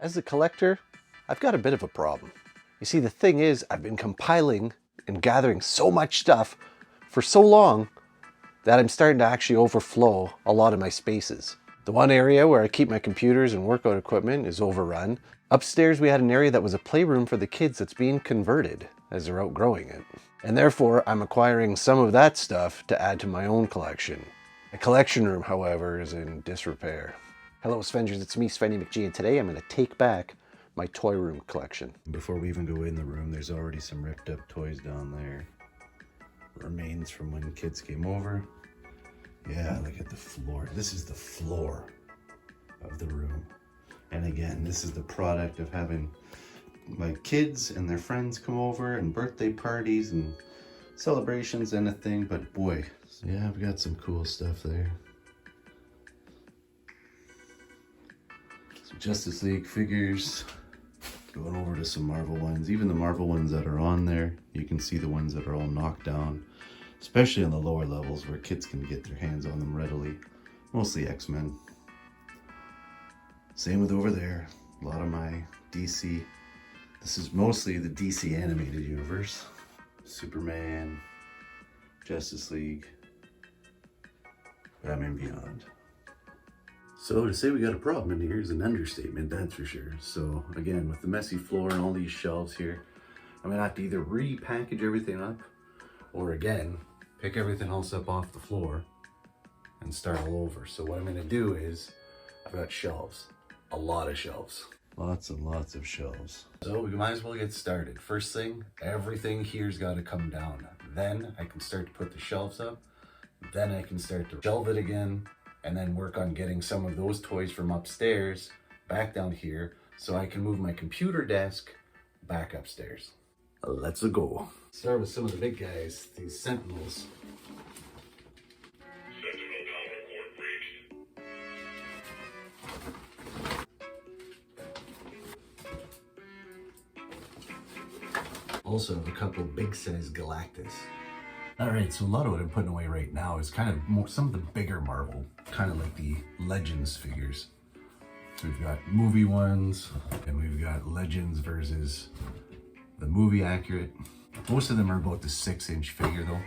As a collector, I've got a bit of a problem. You see, the thing is, I've been compiling and gathering so much stuff for so long that I'm starting to actually overflow a lot of my spaces. The one area where I keep my computers and workout equipment is overrun. Upstairs, we had an area that was a playroom for the kids that's being converted as they're outgrowing it. And therefore, I'm acquiring some of that stuff to add to my own collection. The collection room, however, is in disrepair. Hello, Svenny McG, it's me, Svenny McG, and today I'm going to take back my toy room collection. Before we even go in the room, there's already some ripped up toys down there. Remains from when kids came over. Yeah, look at the floor. This is the floor of the room. And again, this is the product of having my kids and their friends come over and birthday parties and celebrations and a thing, but boy, yeah, I've got some cool stuff there. Some Justice League figures. Going over to some Marvel ones. Even the Marvel ones that are on there, you can see the ones that are all knocked down, especially on the lower levels where kids can get their hands on them readily. Mostly X-Men. Same with over there. A lot of my DC. This is mostly the DC animated universe. Superman, Justice League, Batman Beyond. So to say we got a problem in here is an understatement, that's for sure. So again, with the messy floor and all these shelves here, I'm gonna have to either repackage everything up or again, pick everything else up off the floor and start all over. So what I'm gonna do is, I've got shelves, a lot of shelves. Lots and lots of shelves. So we might as well get started. First thing, everything here's gotta come down. Then I can start to put the shelves up. Then I can start to shelve it again, and then work on getting some of those toys from upstairs back down here so I can move my computer desk back upstairs. Let's go. Start with some of the big guys, these Sentinels. Also have a couple big size Galactus. All right, so a lot of what I'm putting away right now is kind of more, some of the bigger Marvel, kind of like the Legends figures. So we've got movie ones, and we've got Legends versus the movie accurate. Most of them are about the 6-inch figure though.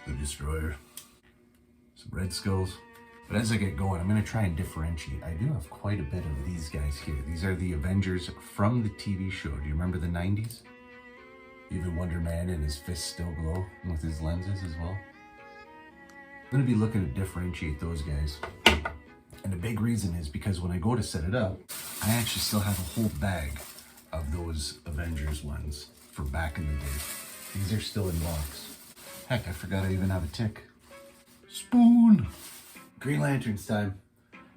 The Destroyer, some Red Skulls. But as I get going, I'm gonna try and differentiate. I do have quite a bit of these guys here. These are the Avengers from the TV show. Do you remember the 90s? Even Wonder Man and his fists still glow with his lenses as well. I'm gonna be looking to differentiate those guys. And the big reason is because when I go to set it up, I actually still have a whole bag of those Avengers ones from back in the day. These are still in box. Heck, I forgot I even have a tick. Spoon! Green Lantern's time.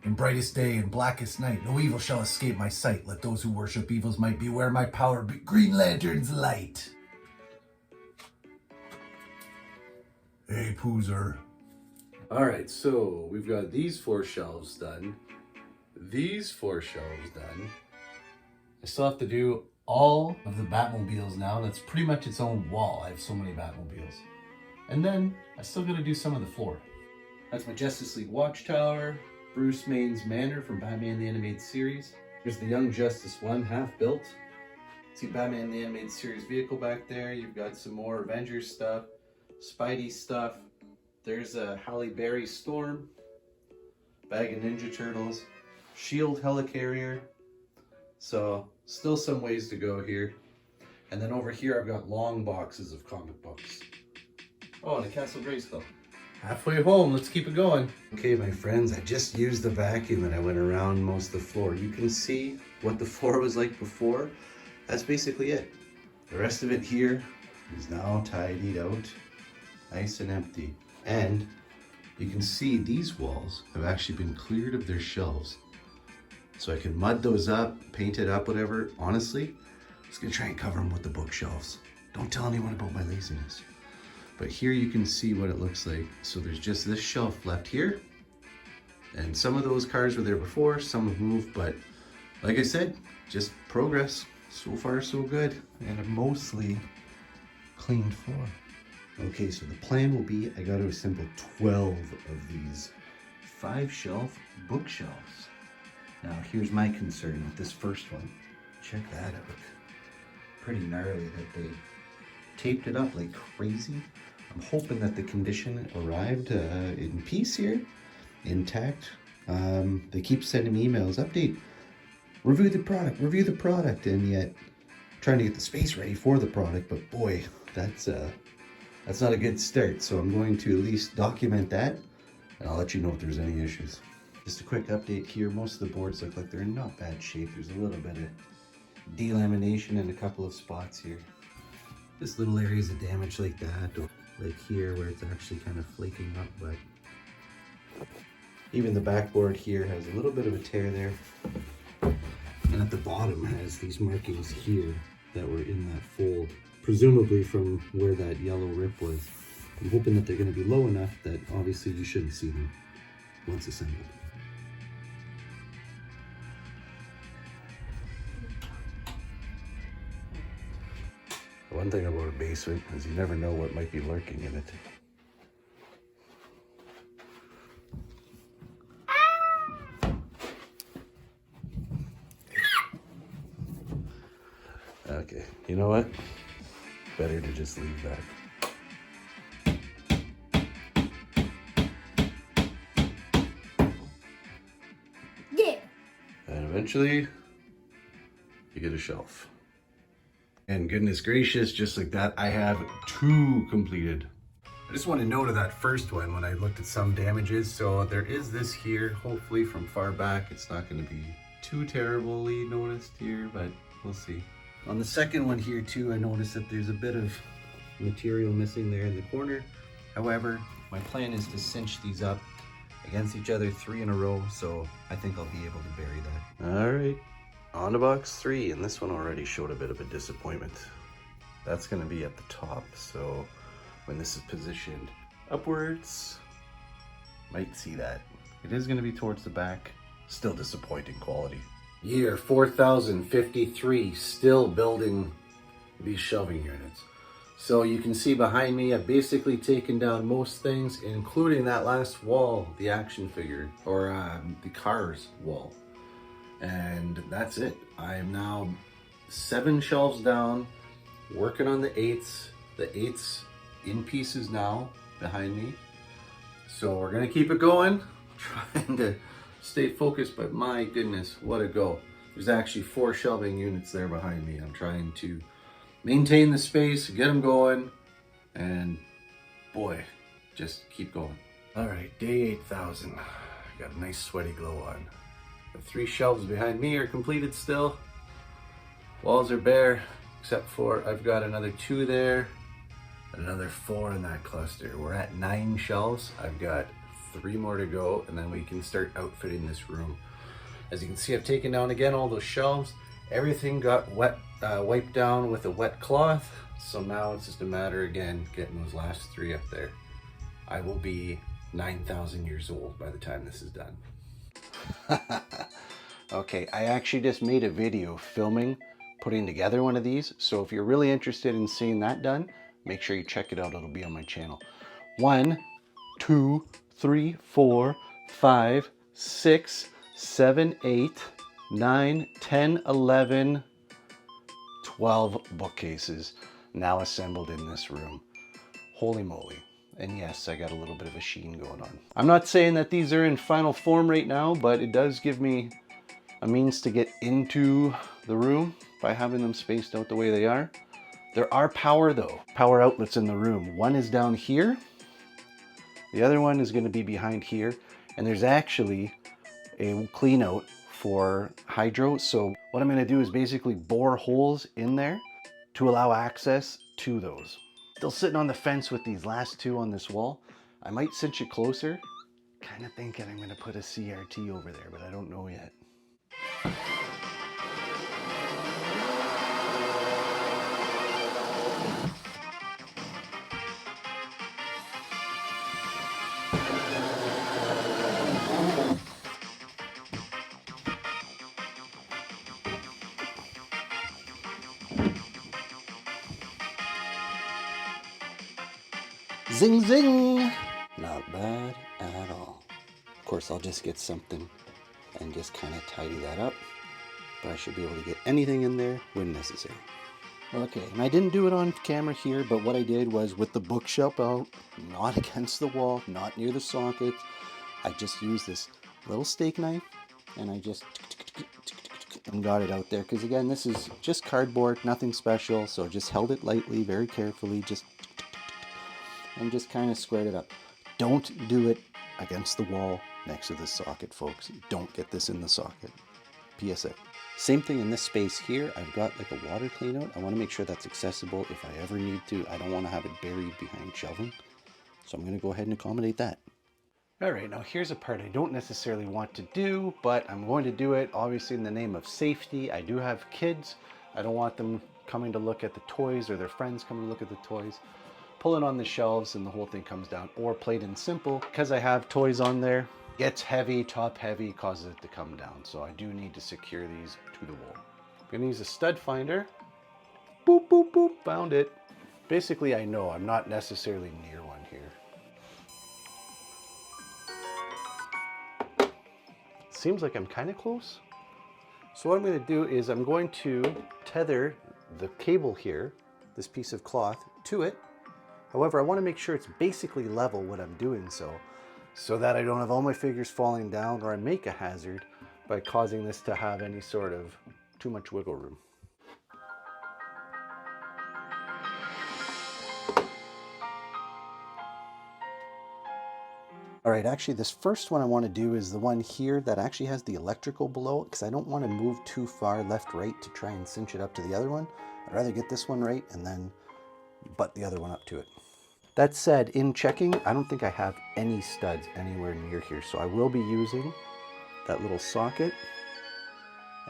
In brightest day and blackest night, no evil shall escape my sight. Let those who worship evils might beware my power, be Green Lantern's light. Hey, Poozer. All right, so we've got these 4 shelves done. These 4 shelves done. I still have to do all of the Batmobiles now. That's pretty much its own wall. I have so many Batmobiles. And then I still gotta do some of the floor. That's my Justice League Watchtower. Bruce Wayne's Manor from Batman the Animated Series. Here's the Young Justice one, half built. See Batman the Animated Series vehicle back there. You've got some more Avengers stuff, Spidey stuff. There's a Halle Berry Storm, bag of Ninja Turtles, Shield Helicarrier. So still some ways to go here. And then over here I've got long boxes of comic books. Oh, and a Castle Grayskull. Halfway home, let's keep it going. Okay, my friends, I just used the vacuum and I went around most of the floor. You can see what the floor was like before. That's basically it. The rest of it here is now tidied out, nice and empty. And you can see these walls have actually been cleared of their shelves. So I can mud those up, paint it up, whatever. Honestly, I'm just gonna try and cover them with the bookshelves. Don't tell anyone about my laziness. But here you can see what it looks like. So there's just this shelf left here. And some of those cars were there before, some have moved, but like I said, just progress. So far, so good. And a mostly cleaned floor. Okay, so the plan will be, I gotta assemble 12 of these 5-shelf bookshelves. Now here's my concern with this first one. Check that out. Pretty gnarly that they taped it up like crazy. I'm hoping that the condition arrived in peace here, intact. They keep sending me emails, update, review the product, and yet trying to get the space ready for the product. But boy, that's not a good start. So I'm going to at least document that, and I'll let you know if there's any issues. Just a quick update here. Most of the boards look like they're in not bad shape. There's a little bit of delamination in a couple of spots here. Just little areas of damage like that, or like here where it's actually kind of flaking up, but even the backboard here has a little bit of a tear there. And at the bottom has these markings here that were in that fold, presumably from where that yellow rip was. I'm hoping that they're going to be low enough that obviously you shouldn't see them once assembled. One thing about a basement is you never know what might be lurking in it. Okay, you know what? Better to just leave that. Yeah. And eventually, you get a shelf. And goodness gracious, just like that, I have 2 completed. I just want to note of that first one when I looked at some damages. So there is this here, hopefully from far back, it's not going to be too terribly noticed here, but we'll see. On the second one here too, I noticed that there's a bit of material missing there in the corner. However, my plan is to cinch these up against each other 3 in a row, so I think I'll be able to bury that. All right. On to box 3, and this one already showed a bit of a disappointment. That's going to be at the top, so when this is positioned upwards, might see that. It is going to be towards the back, still disappointing quality. Year 4053, still building these shelving units. So you can see behind me, I've basically taken down most things, including that last wall, the action figure, or the Cars wall. And that's it. I am now 7 shelves down, working on the 8s. The 8s in pieces now behind me. So we're gonna keep it going, trying to stay focused, but my goodness, what a go. There's actually 4 shelving units there behind me. I'm trying to maintain the space, get them going, and boy, just keep going. All right, day 8,000. Got a nice sweaty glow on. The 3 shelves behind me are completed still. Walls are bare, except for I've got another 2 there, and another 4 in that cluster. We're at 9 shelves. I've got 3 more to go, and then we can start outfitting this room. As you can see, I've taken down again all those shelves. Everything got wiped down with a wet cloth. So now it's just a matter, again, getting those last 3 up there. I will be 9,000 years old by the time this is done. Okay, I actually just made a video filming putting together one of these. So if you're really interested in seeing that done, make sure you check it out. It'll be on my channel. 1, 2, 3, 4, 5, 6, 7, 8, 9, 10, 11, 12 bookcases now assembled in this room. Holy moly. And yes, I got a little bit of a sheen going on. I'm not saying that these are in final form right now, but it does give me a means to get into the room by having them spaced out the way they are. There are power outlets in the room. One is down here. The other one is going to be behind here. And there's actually a clean out for hydro. So what I'm going to do is basically bore holes in there to allow access to those. Still sitting on the fence with these last 2 on this wall. I might cinch it closer. Kind of thinking I'm going to put a CRT over there, but I don't know yet. Zing zing! Not bad at all. Of course, I'll just get something a and just kind of tidy that up. But I should be able to get anything in there when necessary. Okay, and I didn't do it on camera here, but what I did was with the bookshelf out, not against the wall, not near the sockets, I just used this little steak knife and I just and got it out there. Because again, this is just cardboard, nothing special, so just held it lightly, very carefully, and just kind of squared it up. Don't do it against the wall next to the socket, folks. Don't get this in the socket. PSA. Same thing in this space here. I've got like a water cleanout. I want to make sure that's accessible if I ever need to. I don't want to have it buried behind shelving. So I'm going to go ahead and accommodate that. All right, now here's a part I don't necessarily want to do, but I'm going to do it obviously in the name of safety. I do have kids. I don't want them coming to look at the toys or their friends coming to look at the toys. Pull it on the shelves and the whole thing comes down. Or plain and simple, because I have toys on there, gets heavy, top heavy, causes it to come down. So I do need to secure these to the wall. I'm gonna use a stud finder. Boop, boop, boop, found it. Basically, I know I'm not necessarily near one here. Seems like I'm kind of close. So what I'm gonna do is I'm going to tether the cable here, this piece of cloth, to it. However, I want to make sure it's basically level when I'm doing so that I don't have all my figures falling down or I make a hazard by causing this to have any sort of too much wiggle room. All right, actually this first one I want to do is the one here that actually has the electrical below it, because I don't want to move too far left, right to try and cinch it up to the other one. I'd rather get this one right and then butt the other one up to it. That said, in checking, I don't think I have any studs anywhere near here, so I will be using that little socket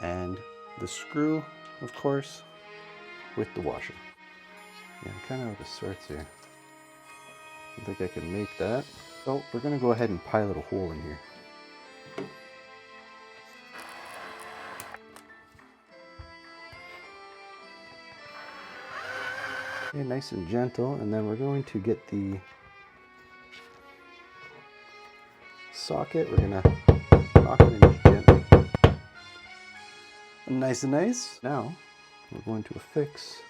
and the screw, of course, with the washer. Yeah, I'm kind of out of sorts here. I think I can make that. So we're going to go ahead and pilot a hole in here. Okay, nice and gentle, and then we're going to get the socket. We're going to knock it in just gently. Nice and nice. Now we're going to affix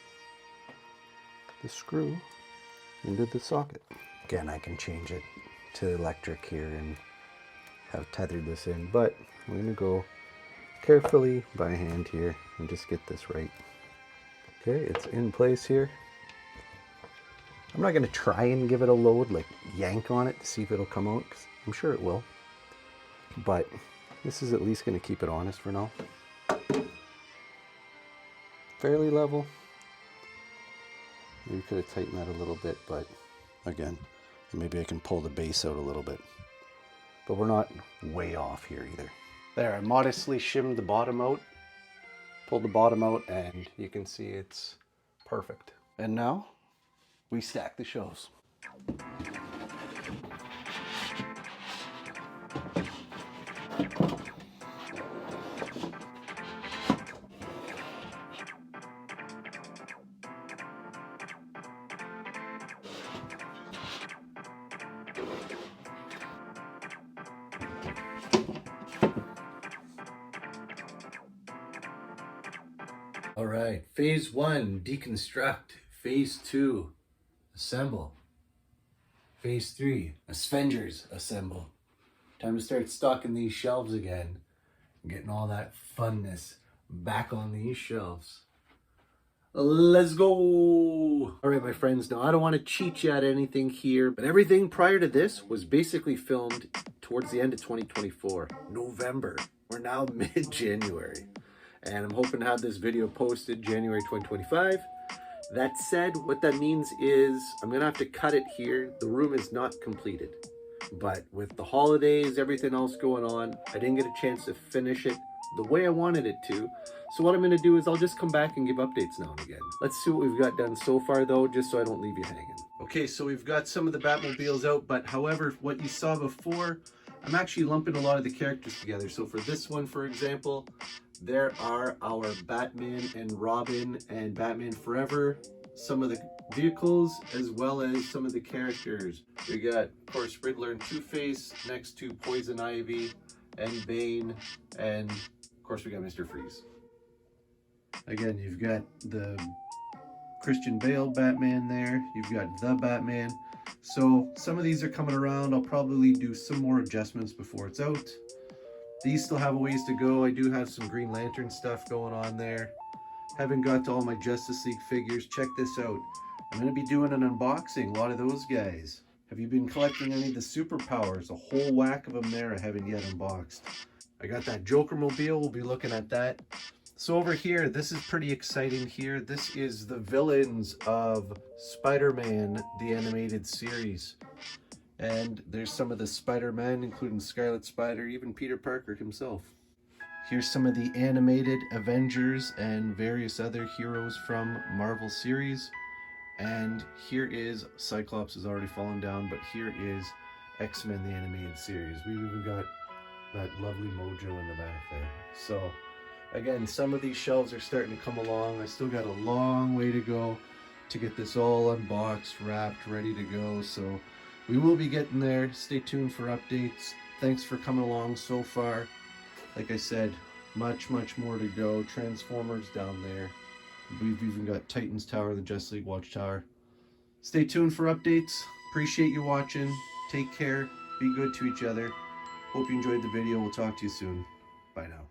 the screw into the socket. Again, I can change it to electric here and have tethered this in, but I'm going to go carefully by hand here and just get this right. Okay, it's in place here. I'm not going to try and give it a load, like yank on it to see if it'll come out, because I'm sure it will. But this is at least going to keep it honest for now. Fairly level. Maybe could have tightened that a little bit, but again, maybe I can pull the base out a little bit. But we're not way off here either. There, I modestly shimmed the bottom out, pulled the bottom out, and you can see it's perfect. And now we stack the shelves. All right, phase 1, deconstruct. Phase 2, assemble. Phase 3, A-Sven-gers, assemble. Time to start stocking these shelves again. Getting all that funness back on these shelves. Let's go. All right, my friends, now I don't want to cheat you at anything here, but everything prior to this was basically filmed towards the end of 2024, November. We're now mid-January, and I'm hoping to have this video posted January 2025. That said, what that means is I'm gonna have to cut it here. The room is not completed, but with the holidays, everything else going on, I didn't get a chance to finish it the way I wanted it to. So what I'm gonna do is I'll just come back and give updates now and again. Let's see what we've got done so far though, just so I don't leave you hanging. Okay, so we've got some of the Batmobiles out, but however, what you saw before, I'm actually lumping a lot of the characters together. So for this one, for example, there are our Batman and Robin and Batman Forever, some of the vehicles, as well as some of the characters. We got, of course, Riddler and Two-Face next to Poison Ivy and Bane, and of course we got Mr. Freeze. Again, you've got the Christian Bale Batman there. You've got the Batman. So some of these are coming around. I'll probably do some more adjustments before it's out. These still have a ways to go. I do have some Green Lantern stuff going on there. Haven't got to all my Justice League figures. Check this out. I'm going to be doing an unboxing. A lot of those guys. Have you been collecting any of the superpowers? A whole whack of them there I haven't yet unboxed. I got that Joker mobile. We'll be looking at that. So over here, this is pretty exciting here. This is the villains of Spider-Man, the animated series. And there's some of the Spider-Man, including Scarlet Spider, even Peter Parker himself. Here's some of the animated Avengers and various other heroes from Marvel series. And here is, Cyclops has already fallen down, but here is X-Men, the animated series. We've even got that lovely Mojo in the back there. So, again, some of these shelves are starting to come along. I still got a long way to go to get this all unboxed, wrapped, ready to go. So we will be getting there. Stay tuned for updates. Thanks for coming along so far. Like I said, much more to go. Transformers down there. We've even got Titan's Tower, the Justice League Watchtower. Stay tuned for updates. Appreciate you watching. Take care. Be good to each other. Hope you enjoyed the video. We'll talk to you soon. Bye now.